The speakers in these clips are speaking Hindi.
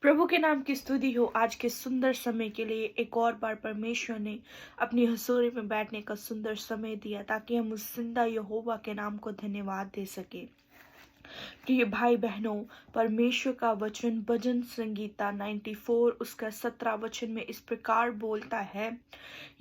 प्रभु के नाम की स्तुति हो। आज के सुंदर समय के लिए एक और बार परमेश्वर ने अपनी हजूरी में बैठने का सुंदर समय दिया ताकि हम उस जिंदा यहोवा के नाम को धन्यवाद दे सके। प्रिय भाई बहनों, परमेश्वर का वचन भजन संगीता 94 उसका 17 वचन में इस प्रकार बोलता है,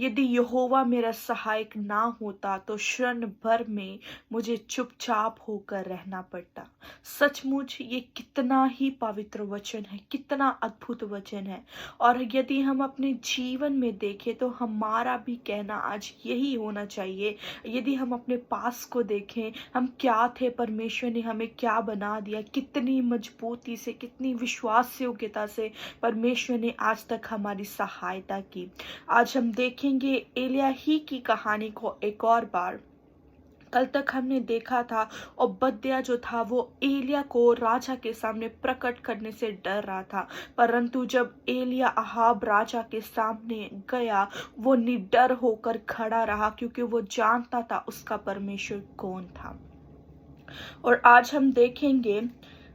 यदि यहोवा मेरा सहायक ना होता तो क्षण भर में मुझे चुपचाप होकर रहना पड़ता। सचमुच ये कितना ही पवित्र वचन है, कितना अद्भुत वचन है। और यदि हम अपने जीवन में देखें तो हमारा भी कहना आज यही होना चाहिए। यदि हम अपने पास को देखें, हम क्या थे, परमेश्वर ने हमें क्या बना दिया, कितनी मजबूती से, कितनी विश्वास योग्यता से परमेश्वर ने आज तक हमारी सहायता की। आज हम देखेंगे एलिया ही की कहानी को एक और बार। कल तक हमने देखा था ओबद्या जो था वो एलिया को राजा के सामने प्रकट करने से डर रहा था, परंतु जब एलिया अहाब राजा के सामने गया वो निडर होकर खड़ा रहा क्योंकि वो जानता था उसका परमेश्वर कौन था। और आज हम देखेंगे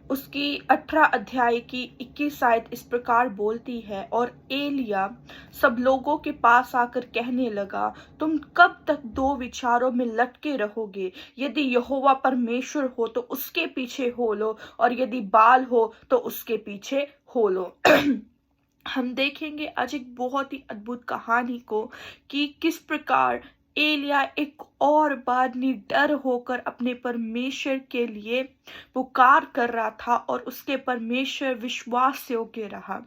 उसकी 18 अध्याय की 21 आयत इस प्रकार बोलती है, और एलिया सब लोगों के पास आकर कहने लगा, तुम कब तक दो विचारों में लटके रहोगे? यदि यहोवा परमेश्वर हो तो उसके पीछे हो लो, और यदि बाल हो तो उसके पीछे हो लो। हम देखेंगे आज एक बहुत ही अद्भुत कहानी को कि किस प्रकार एलिया एक और बार निडर होकर अपने परमेश्वर के लिए पुकार कर रहा था और उसके परमेश्वर विश्वास योग्य रहा।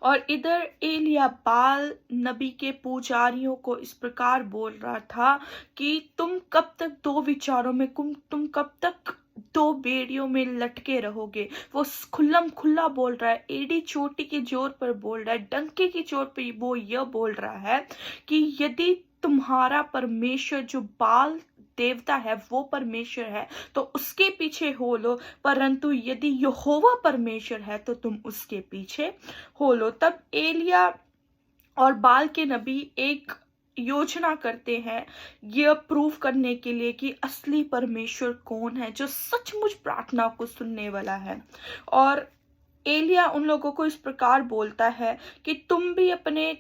और इधर एलिया बाल नबी के पुजारियों को इस प्रकार बोल रहा था कि तुम कब तक दो विचारों में, तुम कब तक दो बेड़ियों में लटके रहोगे। वो खुल्लम खुल्ला बोल रहा है, एड़ी चोटी के जोर पर बोल रहा है, डंके की चोट पर वो यह बोल रहा है कि यदि तुम्हारा परमेश्वर जो बाल देवता है वो परमेश्वर है तो उसके पीछे हो लो, परंतु यदि यहोवा परमेश्वर है तो तुम उसके पीछे हो लो। तब एलिया और बाल के नबी एक योजना करते हैं यह प्रूव करने के लिए कि असली परमेश्वर कौन है जो सचमुच प्रार्थना को सुनने वाला है। और एलिया उन लोगों को इस प्रकार बोलता है कि तुम भी अपने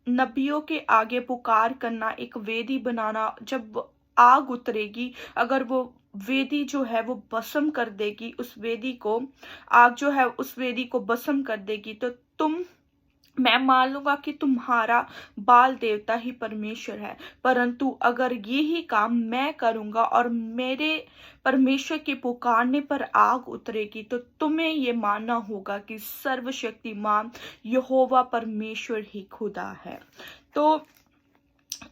नबियों के आगे पुकार करना, एक वेदी बनाना। जब आग उतरेगी, अगर वो वेदी जो है वो भस्म कर देगी, उस वेदी को आग जो है उस वेदी को भस्म कर देगी, तो मैं मान लूंगा कि तुम्हारा बाल देवता ही परमेश्वर है। परंतु अगर ये ही काम मैं करूंगा और मेरे परमेश्वर के पुकारने पर आग उतरेगी तो तुम्हें ये मानना होगा कि सर्वशक्तिमान यहोवा परमेश्वर ही खुदा है। तो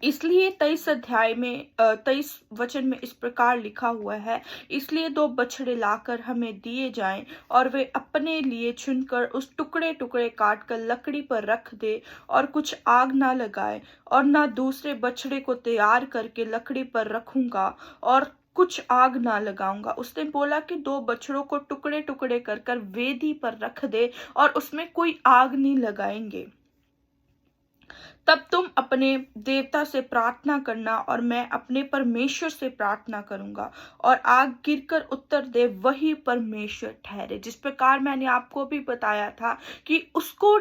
इसलिए 23 अध्याय में 23 वचन में इस प्रकार लिखा हुआ है, इसलिए दो बछड़े लाकर हमें दिए जाएं और वे अपने लिए चुनकर उस टुकड़े टुकड़े काट कर लकड़ी पर रख दे और कुछ आग ना लगाए, और ना दूसरे बछड़े को तैयार करके लकड़ी पर रखूंगा और कुछ आग ना लगाऊंगा। उसने बोला कि दो बछड़ों को टुकड़े टुकड़े कर कर वेदी पर रख दे और उसमें कोई आग नहीं लगाएंगे। तब तुम अपने देवता से प्रार्थना करना और मैं अपने परमेश्वर से प्रार्थना करूंगा, और आग गिरकर उत्तर दे वही परमेश्वर ठहरे। जिस प्रकार मैंने आपको भी बताया था कि उसको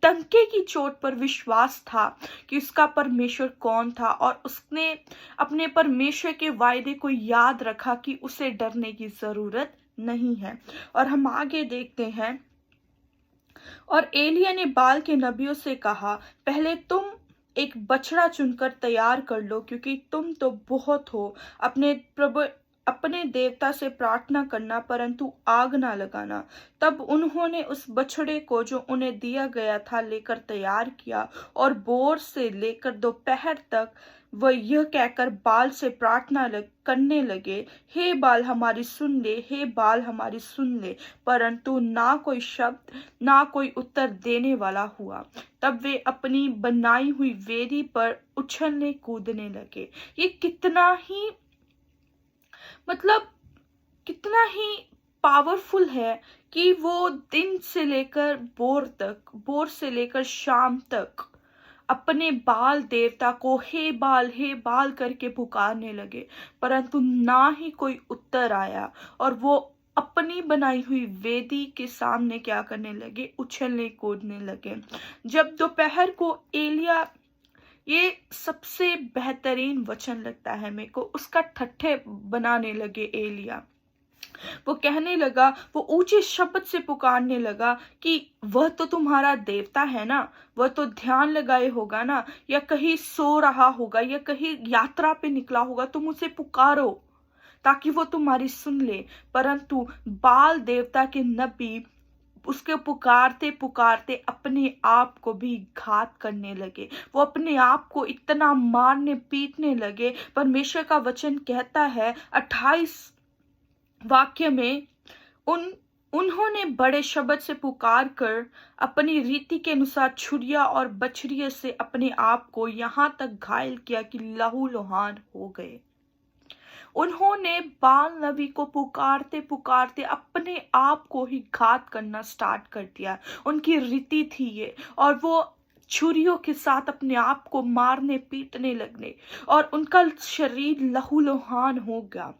टंके की चोट पर विश्वास था कि उसका परमेश्वर कौन था, और उसने अपने परमेश्वर के वायदे को याद रखा कि उसे डरने की जरूरत नहीं है। और हम आगे देखते हैं, और एलिया ने बाल के नबियों से कहा, पहले तुम एक बछड़ा चुनकर तैयार कर लो, क्योंकि तुम तो बहुत हो। अपने प्रभु अपने देवता से प्रार्थना करना, परंतु आग ना लगाना। तब उन्होंने उस बछड़े को जो उन्हें दिया गया था लेकर तैयार किया, और भोर से लेकर दोपहर तक वह यह कहकर बाल से प्रार्थना करने लगे, हे बाल हमारी सुन ले, हे बाल हमारी सुन ले। परंतु ना कोई शब्द, ना कोई उत्तर देने वाला हुआ। तब वे अपनी बनाई हुई वेदी पर उछलने कूदने लगे। ये मतलब कितना ही पावरफुल है कि वो दिन से लेकर भोर से लेकर शाम तक अपने बाल देवता को हे बाल करके पुकारने लगे, परंतु ना ही कोई उत्तर आया। और वो अपनी बनाई हुई वेदी के सामने क्या करने लगे, उछलने कूदने लगे। जब दोपहर को एलिया, ये सबसे बेहतरीन वचन लगता है मेरे को, उसका ठट्ठे बनाने लगे एलिया। वो कहने लगा, वो ऊंचे शब्द से पुकारने लगा कि वह तो तुम्हारा देवता है ना, वह तो ध्यान लगाए होगा ना, या कहीं सो रहा होगा, या कहीं यात्रा पे निकला होगा, तुम उसे पुकारो ताकि वो तुम्हारी सुन ले। परंतु बाल देवता के नबी उसके पुकारते पुकारते अपने आप को भी घात करने लगे। वो अपने आप को इतना मारने पीटने लगे। परमेश्वर का वचन कहता है 28 वाक्य में, उन्होंने बड़े शब्द से पुकार कर अपनी रीति के अनुसार छुरिया और बछड़ियों से अपने आप को यहाँ तक घायल किया कि लहूलुहान हो गए। उन्होंने बाल नबी को पुकारते पुकारते अपने आप को ही घात करना स्टार्ट कर दिया। उनकी रीति थी ये, और वो छुरियों के साथ अपने आप को मारने पीटने लगने, और उनका शरीर लहूलुहान हो गया।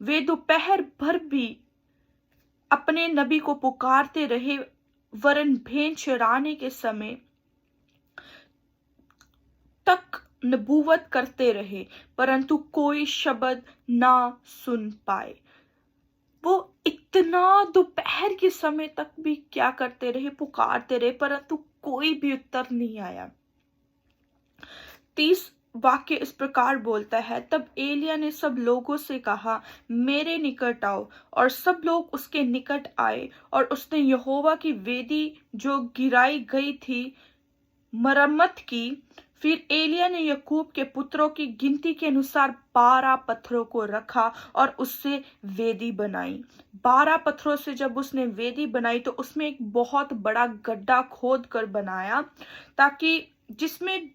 वे दोपहर भर भी अपने नबी को पुकारते रहे, वरन भेंट चढ़ाने के समय तक नबूवत करते रहे, परंतु कोई शब्द ना सुन पाए। वो इतना दोपहर के समय तक भी क्या करते रहे, पुकारते रहे, परंतु कोई भी उत्तर नहीं आया। 30 वाक्य इस प्रकार बोलता है, तब एलिया ने सब लोगों से कहा, मेरे निकट आओ। और सब लोग उसके निकट आए, और उसने यहोवा की वेदी जो गिराई गई थी मरम्मत की। फिर एलिया ने याकूब के पुत्रों की गिनती के अनुसार 12 पत्थरों को रखा और उससे वेदी बनाई। 12 पत्थरों से जब उसने वेदी बनाई तो उसमें एक बहुत बड़ा गड्ढा खोद कर बनाया, ताकि जिसमें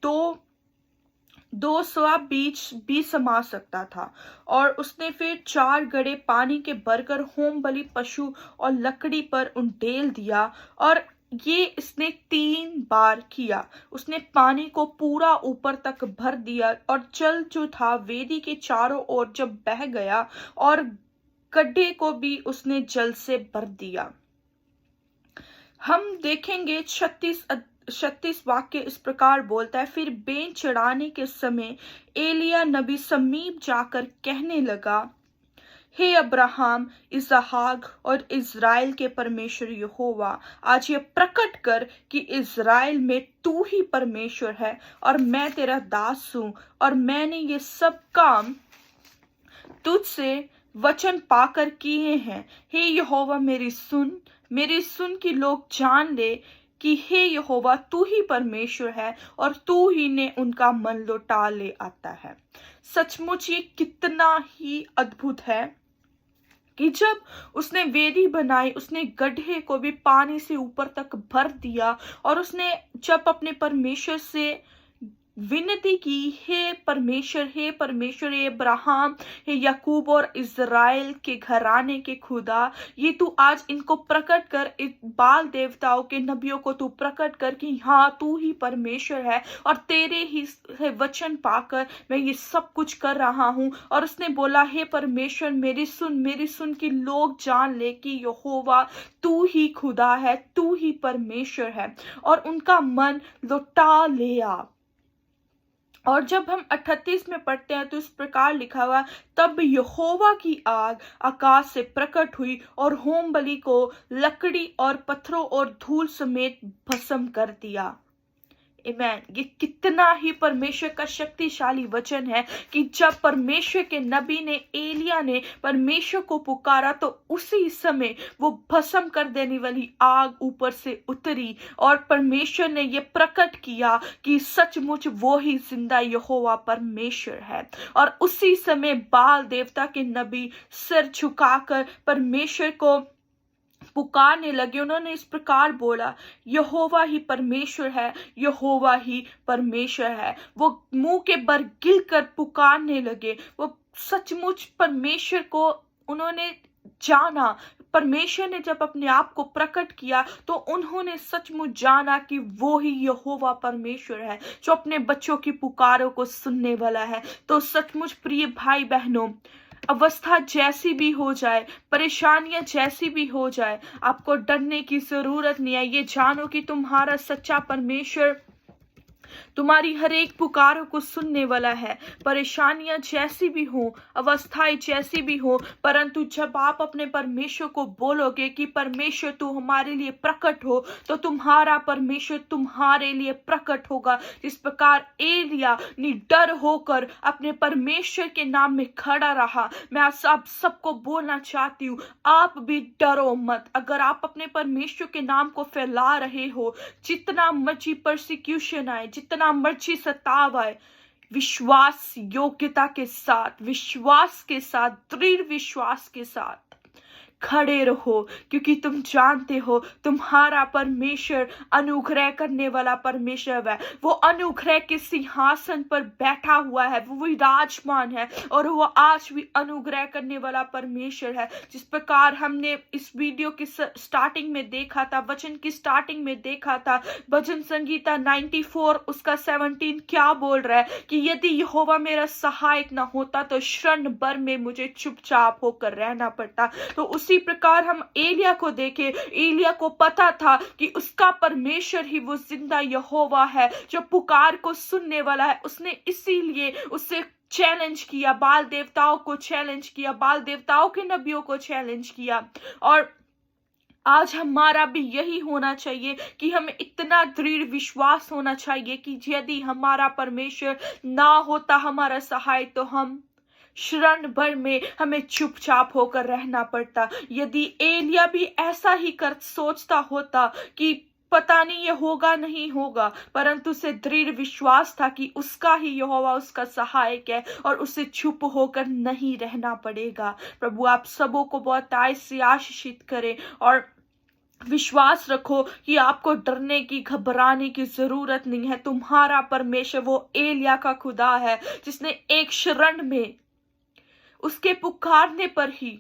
दो सवा बीज भी समा सकता था। और उसने फिर 4 गड्ढे पानी के भरकर होम बलि पशु और लकड़ी पर उंडेल दिया, और ये इसने 3 बार किया। उसने पानी को पूरा ऊपर तक भर दिया, और जल जो था वेदी के चारों ओर जब बह गया, और गड्ढे को भी उसने जल से भर दिया। हम देखेंगे 36 वाक्य इस प्रकार बोलता है, फिर बेंच चढ़ाने के समय एलिया नबी समीप जाकर कहने लगा, हे अब्राहम, इसहाक और इज़राइल के परमेश्वर यहोवा, आज ये प्रकट कर कि इज़राइल में तू ही परमेश्वर है, और मैं तेरा दास हूँ, और मैंने ये सब काम तुझसे वचन पाकर किए हैं। हे यहोवा, मेरी सुन कि लोग जान ले कि हे यहोवा तू ही परमेश्वर है, और तू ही ने उनका मन लौटा ले आता है। सचमुच ये कितना ही अद्भुत है कि जब उसने वेदी बनाई, उसने गड्ढे को भी पानी से ऊपर तक भर दिया, और उसने जब अपने परमेश्वर से विनती की, हे परमेश्वर, हे अब्राहम, हे याकूब और इज़राइल के घराने के खुदा, ये तू आज इनको प्रकट कर, इस बाल देवताओं के नबियों को तू प्रकट कर कि हाँ तू ही परमेश्वर है, और तेरे ही से वचन पाकर मैं ये सब कुछ कर रहा हूँ। और उसने बोला, हे परमेश्वर, मेरी सुन कि लोग जान ले कि यहोवा तू ही खुदा है, तू ही परमेश्वर है, और उनका मन लौटा ले आ। और जब हम 38 में पढ़ते हैं तो इस प्रकार लिखा हुआ, तब यहोवा की आग आकाश से प्रकट हुई और होम बलि को लकड़ी और पत्थरों और धूल समेत भस्म कर दिया। आमेन। ये कितना ही परमेश्वर का शक्तिशाली वचन है कि जब परमेश्वर के नबी ने, एलिया ने परमेश्वर को पुकारा, तो उसी समय वो भस्म कर देने वाली आग ऊपर से उतरी, और परमेश्वर ने ये प्रकट किया कि सचमुच वो ही जिंदा यहोवा परमेश्वर है। और उसी समय बाल देवता के नबी सिर झुकाकर परमेश्वर को पुकारने लगे। उन्होंने इस प्रकार बोला, यहोवा ही परमेश्वर है, यहोवा ही परमेश्वर है। वो मुंह के बल गिर कर पुकारने लगे। वो सचमुच परमेश्वर को उन्होंने जाना। परमेश्वर ने जब अपने आप को प्रकट किया तो उन्होंने सचमुच जाना कि वो ही यहोवा परमेश्वर है, जो अपने बच्चों की पुकारों को सुनने वाला है। तो सचमुच प्रिय भाई बहनों, अवस्था जैसी भी हो जाए, परेशानियां जैसी भी हो जाए, आपको डरने की जरूरत नहीं है। ये जानो कि तुम्हारा सच्चा परमेश्वर तुम्हारी हर एक पुकारों को सुनने वाला है। परेशानियां जैसी भी हो, अवस्थाएं जैसी भी हो, परंतु जब आप अपने परमेश्वर को बोलोगे कि परमेश्वर तू हमारे लिए प्रकट हो, तो तुम्हारा परमेश्वर तुम्हारे लिए प्रकट होगा। जिस प्रकार एलिया निडर होकर अपने परमेश्वर के नाम में खड़ा रहा, मैं आप सबको बोलना चाहती हूँ, आप भी डरो मत। अगर आप अपने परमेश्वर के नाम को फैला रहे हो, जितना मर्जी परसिक्यूशन आए, जितना मर्जी सताव आए, विश्वास योग्यता के साथ, विश्वास के साथ, दृढ़ विश्वास के साथ खड़े रहो, क्योंकि तुम जानते हो तुम्हारा परमेश्वर अनुग्रह करने वाला परमेश्वर है। वो अनुग्रह के सिंहासन पर बैठा हुआ है, वो विराजमान है, और वो आज भी अनुग्रह करने वाला परमेश्वर है। जिस प्रकार हमने इस वीडियो की स्टार्टिंग में देखा था, वचन की स्टार्टिंग में देखा था, भजन संगीता 94 उसका 17 क्या बोल रहा है कि यदि यहोवा मेरा सहायक ना होता तो क्षण भर में मुझे चुपचाप होकर रहना पड़ता। तो उसी प्रकार हम एलिया को देखें, एलिया को पता था कि उसका परमेश्वर ही वो जिंदा यहोवा है जो पुकार को सुनने वाला है। उसने इसीलिए उससे चैलेंज किया, बाल देवताओं को चैलेंज किया, बाल देवताओं के नबियों को चैलेंज किया। और आज हमारा भी यही होना चाहिए कि हमें इतना दृढ़ विश्वास होना चाहिए कि यदि हमारा परमेश्वर ना होता हमारा सहाय, तो हम क्षण भर में हमें चुपचाप होकर रहना पड़ता। यदि एलिया भी ऐसा ही कर सोचता होता कि पता नहीं ये होगा नहीं होगा, परंतु उसे दृढ़ विश्वास था कि उसका ही यहोवा उसका सहायक है और उसे चुप होकर नहीं रहना पड़ेगा। प्रभु आप सबों को बहुत से आशीषित करे, और विश्वास रखो कि आपको डरने की, घबराने की जरूरत नहीं है। तुम्हारा परमेश्वर वो एलिया का खुदा है जिसने एक क्षण में, उसके पुकारने पर ही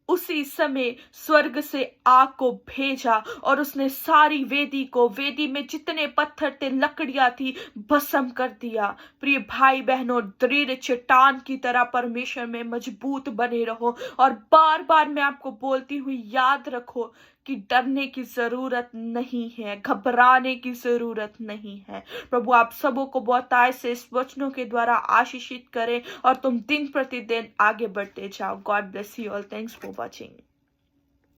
उसी समय स्वर्ग से आग को भेजा, और उसने सारी वेदी में जितने पत्थर थे, लकड़ियां थी, भस्म कर दिया। प्रिय भाई बहनों, दृढ़ चट्टान की तरह परमेश्वर में मजबूत बने रहो, और बार बार मैं आपको बोलती हुई याद रखो कि डरने की जरूरत नहीं है, घबराने की जरूरत नहीं है। प्रभु आप सबों को बहुत से इस वचनों के द्वारा आशीषित करें, और तुम दिन प्रतिदिन आगे बढ़ते जाओ। God bless you all. Thanks for watching.